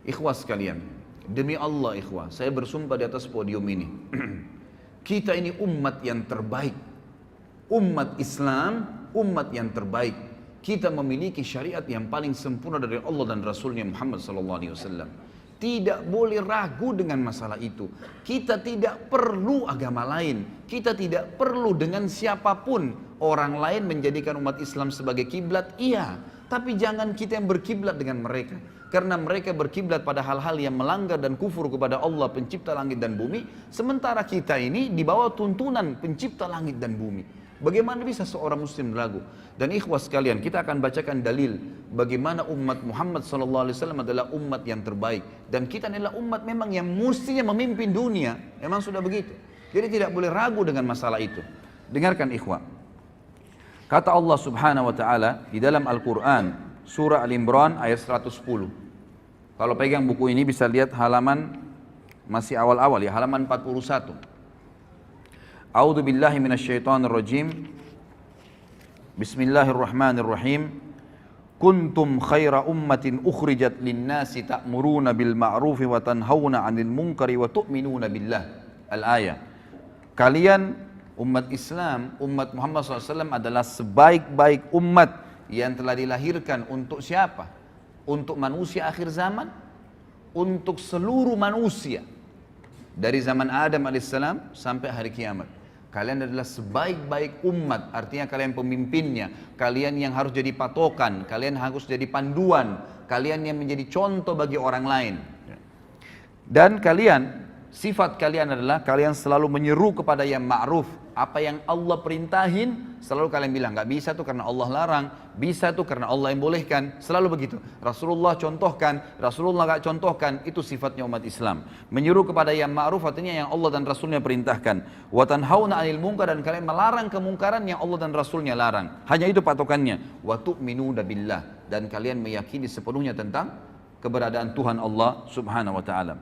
Ikhwah sekalian, demi Allah ikhwah, saya bersumpah di atas podium ini. Kita ini umat yang terbaik. Umat Islam, umat yang terbaik. Kita memiliki syariat yang paling sempurna dari Allah dan Rasulnya Muhammad SAW. Tidak boleh ragu dengan masalah itu. Kita tidak perlu agama lain. Kita tidak perlu dengan siapapun. Orang lain menjadikan umat Islam sebagai kiblat, iya. Tapi jangan kita yang berkiblat dengan mereka. Karena mereka berkiblat pada hal-hal yang melanggar dan kufur kepada Allah pencipta langit dan bumi. Sementara kita ini di bawah tuntunan pencipta langit dan bumi. Bagaimana bisa seorang muslim ragu? Dan ikhwah sekalian, kita akan bacakan dalil bagaimana umat Muhammad SAW adalah umat yang terbaik. Dan kita adalah umat memang yang mestinya memimpin dunia. Memang sudah begitu. Jadi tidak boleh ragu dengan masalah itu. Dengarkan ikhwah. Kata Allah Subhanahu wa taala di dalam Al-Qur'an surah Al-Imran ayat 110. Kalau pegang buku ini bisa lihat halaman masih awal-awal ya, halaman 41. A'udzu billahi minasyaitonir rajim. Bismillahirrahmanirrahim. Kuntum khaira ummatin ukhrijat lin-nasi ta'muruna bil ma'rufi wa tanhauna 'anil munkari wa tu'minuna billah. Al-ayah. Kalian umat Islam, umat Muhammad SAW adalah sebaik-baik umat yang telah dilahirkan untuk siapa? Untuk manusia akhir zaman, untuk seluruh manusia dari zaman Adam alaihissalam sampai hari kiamat. Kalian adalah sebaik-baik umat, artinya kalian pemimpinnya, kalian yang harus jadi patokan, kalian harus jadi panduan, kalian yang menjadi contoh bagi orang lain. Dan kalian, sifat kalian adalah kalian selalu menyeru kepada yang ma'ruf. Apa yang Allah perintahin, selalu kalian bilang, gak bisa tuh karena Allah larang, bisa tuh karena Allah yang bolehkan, selalu begitu. Rasulullah contohkan, Rasulullah gak contohkan, itu sifatnya umat Islam. Menyeru kepada yang ma'ruf artinya yang Allah dan Rasulnya perintahkan. Wa tanhauna 'anil munkar, dan kalian melarang kemungkaran yang Allah dan Rasulnya larang. Hanya itu patokannya. Wa tu'minuna billah, dan kalian meyakini sepenuhnya tentang keberadaan Tuhan Allah Subhanahu wa taala.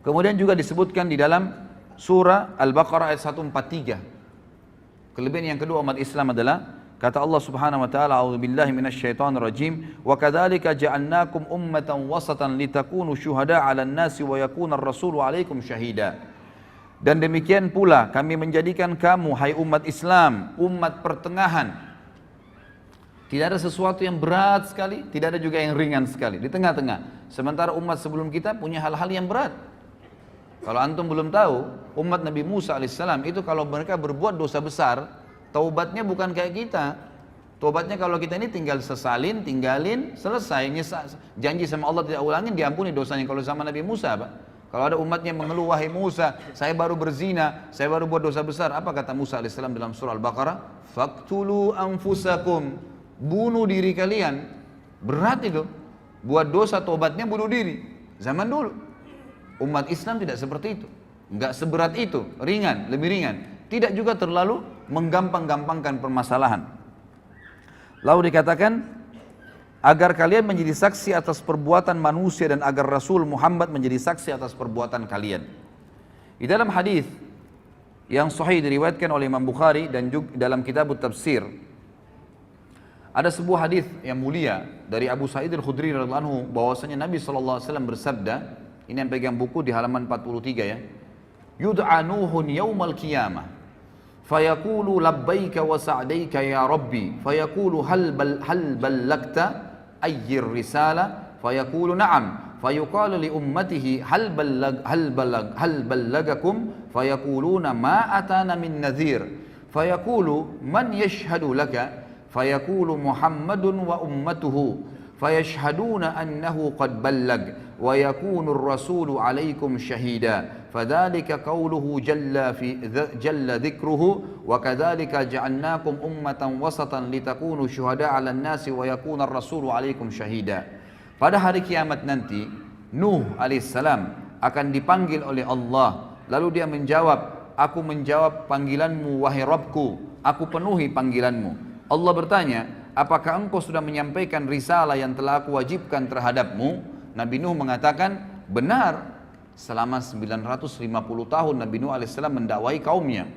Kemudian juga disebutkan di dalam surah Al-Baqarah ayat 143. Kelebihan yang kedua umat Islam adalah kata Allah Subhanahu wa taala, a'udzubillahi minasyaitonir rajim, wa kadzalika ja'alnakum ummatan wasatan litakunu syuhada'a 'alan nasi wa yakuna ar-rasulu 'alaikum syahida. Dan demikian pula kami menjadikan kamu hai umat Islam umat pertengahan. Tidak ada sesuatu yang berat sekali, tidak ada juga yang ringan sekali, di tengah-tengah. Sementara umat sebelum kita punya hal-hal yang berat. Kalau antum belum tahu, umat Nabi Musa alaihissalam itu kalau mereka berbuat dosa besar, taubatnya bukan kayak kita. Taubatnya kalau kita ini tinggal sesalin, tinggalin, selesai. Janji sama Allah tidak ulangin, diampuni dosanya. Kalau sama Nabi Musa, Pak. Kalau ada umatnya mengeluh, wahai Musa, saya baru berzina, saya baru buat dosa besar. Apa kata Musa alaihissalam dalam surah Al-Baqarah? Faqtulu anfusakum, bunuh diri kalian. Berat itu. Buat dosa, taubatnya bunuh diri. Zaman dulu. Umat Islam tidak seperti itu, enggak seberat itu, ringan, lebih ringan. Tidak juga terlalu menggampang-gampangkan permasalahan. Lalu dikatakan, agar kalian menjadi saksi atas perbuatan manusia dan agar Rasul Muhammad menjadi saksi atas perbuatan kalian. Di dalam hadis yang sahih diriwayatkan oleh Imam Bukhari dan juga dalam kitab tafsir, ada sebuah hadis yang mulia dari Abu Sa'id Al-Khudri radhiyallahu anhu bahwasanya Nabi SAW bersabda. Ini yang pegang buku di halaman 43 ya. Yud'a Nuhun yaumal qiyamah fayaqulu labbaika wa sa'daika ya rabbi fayaqulu hal ballagta ayyir risala fayaqulu na'am fayuqalu li ummatihi hal ballagakum fayaquluna ma atana min nadhir fayaqulu man yashhadu laka fayaqulu Muhammadun wa ummatuhu fayashhaduna annahu qad ballag wa yakunu ar-rasulu 'alaikum syahida fadzalika qawluhu jalla dzikruhu wa kadzalika ja'alnakum ummatan wasatan litakunu syuhada'a 'alan nasi wa yakuna ar-rasulu 'alaikum syahida. Pada hari kiamat nanti Nuh alaihissalam akan dipanggil oleh Allah, lalu dia menjawab, aku menjawab panggilanmu wahai Rabbku, aku penuhi panggilanmu. Allah bertanya, apakah engkau sudah menyampaikan risalah yang telah aku wajibkan terhadapmu? Nabi Nuh mengatakan, benar. Selama 950 tahun Nabi Nuh alaihissalam mendakwai kaumnya.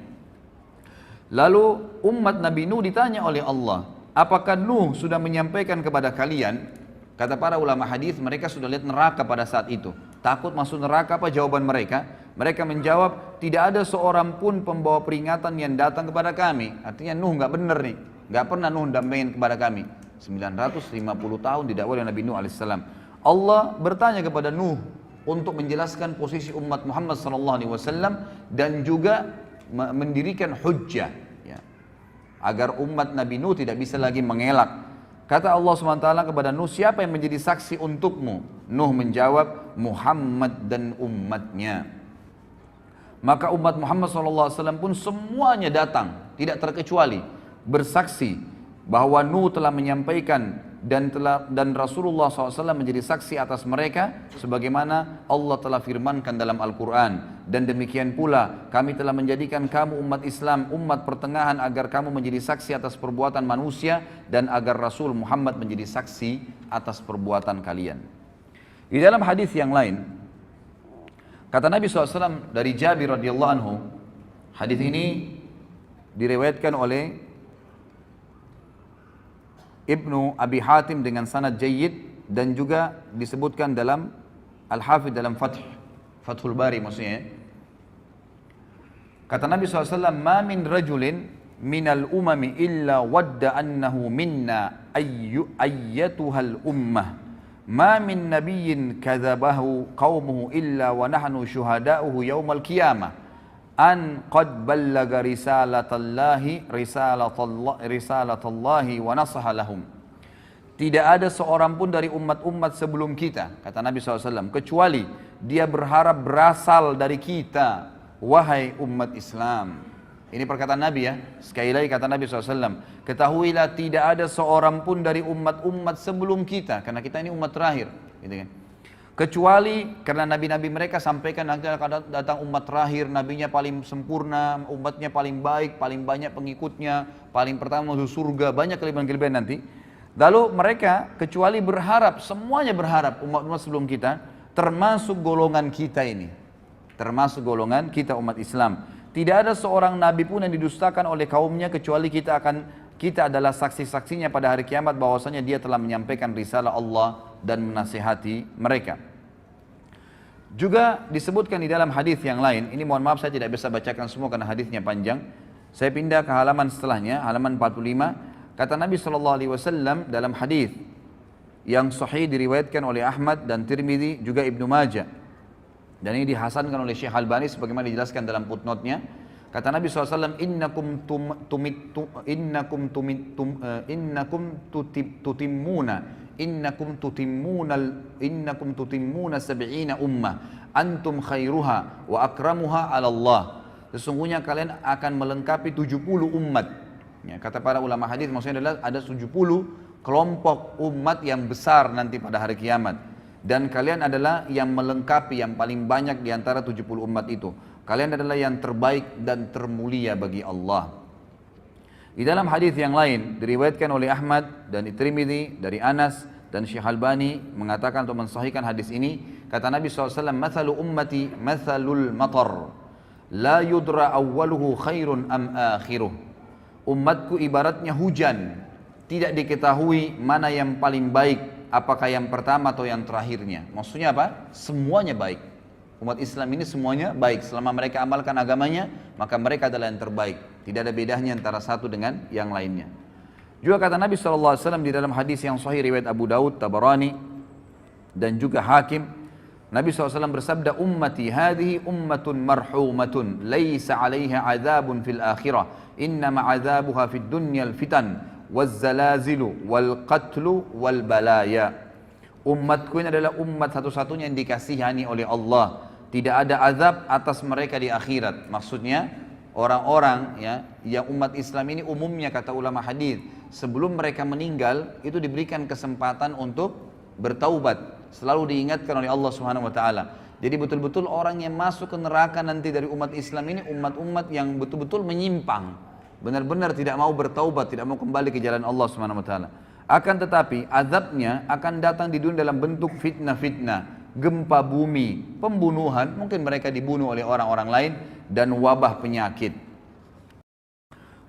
Lalu umat Nabi Nuh ditanya oleh Allah, apakah Nuh sudah menyampaikan kepada kalian Kata para ulama hadis, mereka sudah lihat neraka pada saat itu. Takut masuk neraka, apa jawaban mereka? Mereka menjawab, tidak ada seorang pun pembawa peringatan yang datang kepada kami. Artinya Nuh nggak benar nih, nggak pernah Nuh dampingin kepada kami. 950 tahun didakwai oleh Nabi Nuh alaihissalam. Allah bertanya kepada Nuh untuk menjelaskan posisi umat Muhammad SAW dan juga mendirikan hujjah, ya, agar umat Nabi Nuh tidak bisa lagi mengelak. Kata Allah SWT kepada Nuh, siapa yang menjadi saksi untukmu? Nuh menjawab, Muhammad dan umatnya. Maka umat Muhammad SAW pun semuanya datang, tidak terkecuali, bersaksi bahwa Nuh telah menyampaikan dan Rasulullah SAW menjadi saksi atas mereka sebagaimana Allah telah firmankan dalam Al-Quran. Dan demikian pula kami telah menjadikan kamu umat Islam, umat pertengahan agar kamu menjadi saksi atas perbuatan manusia dan agar Rasul Muhammad menjadi saksi atas perbuatan kalian. Di dalam hadis yang lain kata Nabi SAW dari Jabir radhiyallahu anhu, hadis ini diriwayatkan oleh Ibnu Abi Hatim dengan sanad jayyid dan juga disebutkan dalam Al-Hafidh dalam Fathul Bari maksudnya. Kata Nabi SAW, ma min rajulin minal umami illa wadda annahu minna ayyatuhal ummah. Ma min nabiyyin kadzabahu qaumuhu illa wa nahnu syuhada'uhu yaumal qiyamah. An qad ballaga risalatallahi wa nasaha lahum. Tidak ada seorang pun dari umat-umat sebelum kita, kata Nabi SAW, kecuali dia berharap berasal dari kita, wahai umat Islam. Ini perkataan Nabi ya. Sekali lagi kata Nabi SAW, ketahuilah tidak ada seorang pun dari umat-umat sebelum kita, karena kita ini umat terakhir, gitu kan. Kecuali karena nabi-nabi mereka sampaikan nanti akan datang umat terakhir, nabinya paling sempurna, umatnya paling baik, paling banyak pengikutnya, paling pertama masuk surga, banyak kelebihan-kelebihan nanti. Lalu mereka kecuali berharap, semuanya berharap umat-umat sebelum kita, termasuk golongan kita ini, termasuk golongan kita umat Islam. Tidak ada seorang nabi pun yang didustakan oleh kaumnya kecuali kita adalah saksi-saksinya pada hari kiamat bahwasanya dia telah menyampaikan risalah Allah dan menasihati mereka. Juga disebutkan di dalam hadis yang lain, ini mohon maaf saya tidak bisa bacakan semua karena hadisnya panjang. Saya pindah ke halaman setelahnya, halaman 45. Kata Nabi SAW dalam hadis yang sahih diriwayatkan oleh Ahmad dan Tirmidzi juga Ibnu Majah. Dan ini dihasankan oleh Syekh Albani sebagaimana dijelaskan dalam footnote-nya. Kata Nabi SAW, innakum tutimmuna sab'ina ummah antum khairuha wa akramuha ala Allah. Sesungguhnya kalian akan melengkapi 70 umat. Ya, kata para ulama hadis maksudnya adalah ada 70 kelompok umat yang besar nanti pada hari kiamat. Dan kalian adalah yang melengkapi yang paling banyak di antara 70 umat itu. Kalian adalah yang terbaik dan termulia bagi Allah. Di dalam hadis yang lain diriwayatkan oleh Ahmad dan Tirmidzi dari Anas dan Syekh Albani mengatakan untuk mensahihkan hadis ini, kata Nabi SAW, mathalu ummati mathalul matar la yudra awwaluhu khairun am akhiruh. Umatku ibaratnya hujan, tidak diketahui mana yang paling baik, apakah yang pertama atau yang terakhirnya. Maksudnya apa? Semuanya baik. Umat Islam ini semuanya baik. Selama mereka amalkan agamanya, maka mereka adalah yang terbaik. Tidak ada bedanya antara satu dengan yang lainnya. Juga kata Nabi SAW di dalam hadis yang sahih riwayat Abu Daud, Tabarani dan juga Hakim, Nabi SAW bersabda, ummati hadhihi ummatun marhumatun laysa 'alaiha 'adzabun fil akhirah innama 'adzabuha fid dunyal fitan wazzalazilu wal qatlu wal balaya. Umatku ini adalah umat satu-satunya yang dikasihani oleh Allah. Tidak ada azab atas mereka di akhirat. Maksudnya orang-orang ya yang umat Islam ini umumnya kata ulama hadis sebelum mereka meninggal itu diberikan kesempatan untuk bertaubat. Selalu diingatkan oleh Allah Subhanahu wa taala. Jadi betul-betul orang yang masuk ke neraka nanti dari umat Islam ini umat-umat yang betul-betul menyimpang. Benar-benar tidak mau bertaubat, tidak mau kembali ke jalan Allah Subhanahu wa taala. Akan tetapi azabnya akan datang di dunia dalam bentuk fitnah-fitnah, gempa bumi, pembunuhan, mungkin mereka dibunuh oleh orang-orang lain, dan wabah penyakit.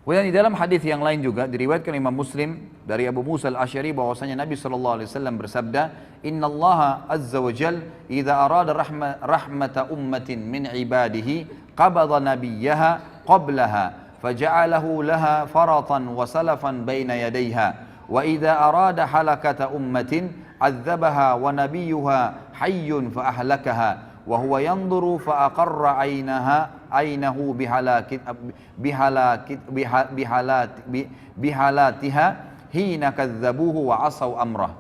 Kemudian di dalam hadis yang lain juga diriwayatkan Imam Muslim dari Abu Musa al-Asy'ari bahwasanya Nabi sallallahu alaihi wasallam bersabda, "Inna Allah azza wa jal idza arada rahmata ummatin min ibadihi qabada nabiyyaha qablaha faja'alahu laha faratan wa salafan baina yadayha wa idza arada halakata ummatin 'adzabaha wa nabiyyuha hayyun fa ahlakaha wa huwa yanzuru fa aqarra ainahu bihalatiha hina kadzabuhu wa asaw amrah."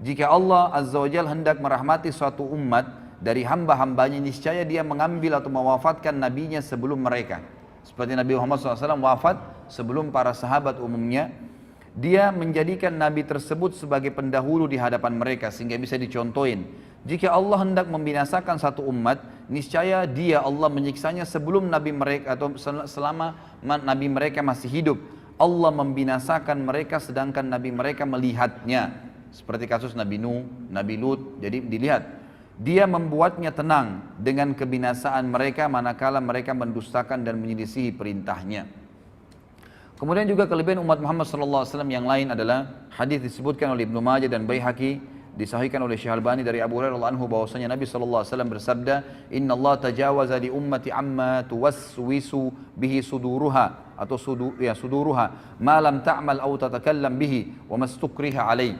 Jika Allah Azza wa Jalla hendak merahmati suatu umat dari hamba-hambanya, niscaya dia mengambil atau mewafatkan nabinya sebelum mereka. Seperti Nabi Muhammad SAW wafat sebelum para sahabat umumnya, dia menjadikan nabi tersebut sebagai pendahulu di hadapan mereka sehingga bisa dicontohin. Jika Allah hendak membinasakan satu umat, niscaya dia Allah menyiksanya sebelum nabi mereka atau selama nabi mereka masih hidup. Allah membinasakan mereka sedangkan nabi mereka melihatnya. Seperti kasus Nabi Nuh, Nabi Lut. Jadi dilihat, dia membuatnya tenang dengan kebinasaan mereka manakala mereka mendustakan dan menyelisihi perintahnya. Kemudian juga kelebihan umat Muhammad SAW yang lain adalah hadis disebutkan oleh Ibnu Majah dan Baihaqi, disahihkan oleh Syekh Albani dari Abu Hurairah radhiyallahu anhu bahwasanya Nabi SAW bersabda, "Inna Allah tajawaza li ummati amma tuwaswisu bihi suduruha atau suduruha ma lam ta'mal aw tatakallam bihi wa mastukriha alaih."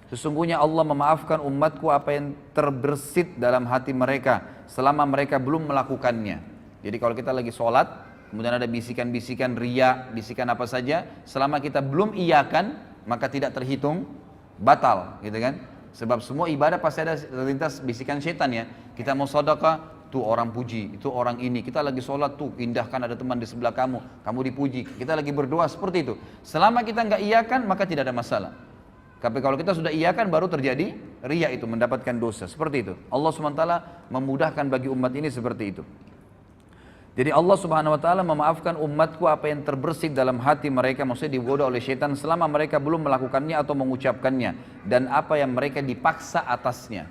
Sesungguhnya Allah memaafkan umatku apa yang terbersit dalam hati mereka selama mereka belum melakukannya. Jadi kalau kita lagi sholat, kemudian ada bisikan-bisikan riya, bisikan apa saja, selama kita belum iyakan, maka tidak terhitung batal, gitu kan? Sebab semua ibadah pasti ada terlintas bisikan setan ya. Kita mau sedekah, tuh orang puji, itu orang ini. Kita lagi sholat tuh, indahkan ada teman di sebelah kamu, kamu dipuji. Kita lagi berdoa seperti itu. Selama kita nggak iyakan, maka tidak ada masalah. Tapi kalau kita sudah iyakan, baru terjadi riya itu, mendapatkan dosa. Seperti itu. Allah SWT memudahkan bagi umat ini seperti itu. Jadi Allah Subhanahu wa taala memaafkan umatku apa yang terbersih dalam hati mereka, maksudnya digoda oleh syaitan selama mereka belum melakukannya atau mengucapkannya, dan apa yang mereka dipaksa atasnya.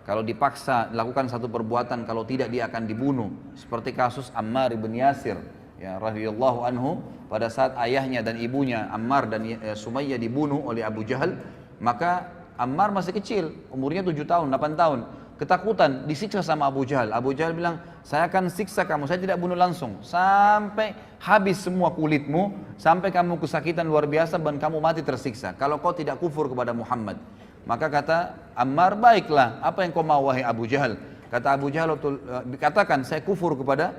Kalau dipaksa lakukan satu perbuatan, kalau tidak dia akan dibunuh. Seperti kasus Ammar bin Yasir ya radhiyallahu anhu, pada saat ayahnya dan ibunya Ammar dan Sumayyah dibunuh oleh Abu Jahal, maka Ammar masih kecil, umurnya 7 tahun, 8 tahun. Ketakutan, disiksa sama Abu Jahal. Abu Jahal bilang, saya akan siksa kamu, saya tidak bunuh langsung. Sampai habis semua kulitmu, sampai kamu kesakitan luar biasa dan kamu mati tersiksa. Kalau kau tidak kufur kepada Muhammad. Maka kata Ammar, baiklah, apa yang kau mau wahai Abu Jahal? Kata Abu Jahal, katakan saya kufur kepada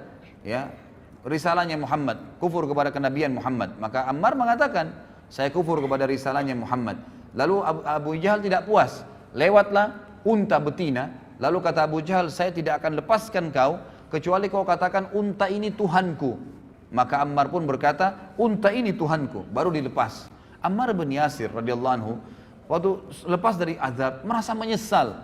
risalahnya Muhammad, kufur kepada kenabian Muhammad. Maka Ammar mengatakan, saya kufur kepada risalahnya Muhammad. Lalu Abu Jahal tidak puas, lewatlah unta betina. Lalu kata Abu Jahal, saya tidak akan lepaskan kau kecuali kau katakan unta ini Tuhanku. Maka Ammar pun berkata, unta ini Tuhanku, baru dilepas. Ammar bin Yasir radhiyallahu anhu waktu lepas dari azab merasa menyesal,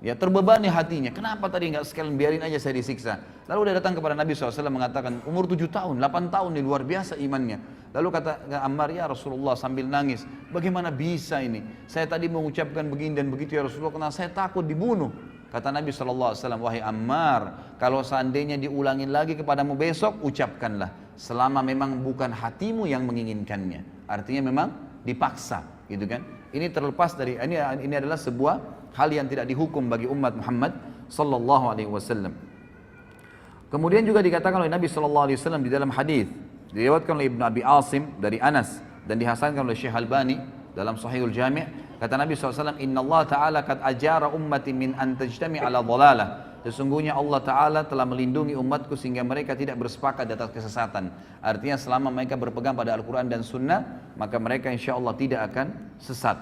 ya terbebani hatinya. Kenapa tadi nggak sekalian biarin aja saya disiksa? Lalu dia datang kepada Nabi SAW mengatakan, umur 7 tahun, 8 tahun, ini luar biasa imannya. Lalu kata Ammar, ya Rasulullah sambil nangis, bagaimana bisa ini? Saya tadi mengucapkan begini dan begitu ya Rasulullah, karena saya takut dibunuh. Kata Nabi SAW, wahai Ammar, kalau seandainya diulangin lagi kepadamu besok, ucapkanlah. Selama memang bukan hatimu yang menginginkannya. Artinya memang dipaksa, gitu kan? Ini terlepas dari, ini adalah sebuah hal yang tidak dihukum bagi umat Muhammad sallallahu alaihi wasallam. Kemudian juga dikatakan oleh Nabi sallallahu alaihi wasallam di dalam hadis diriwayatkan oleh Ibnu Abi Asim dari Anas dan dihasankan oleh Syekh Albani dalam Sahihul Jami', kata Nabi SAW, Inna Allah Ta'ala kad ajara ummati min an tajtami ala dhalalah. Sesungguhnya Allah Ta'ala telah melindungi umatku sehingga mereka tidak bersepakat di atas kesesatan. Artinya selama mereka berpegang pada Al-Quran dan Sunnah, maka mereka insya Allah tidak akan sesat.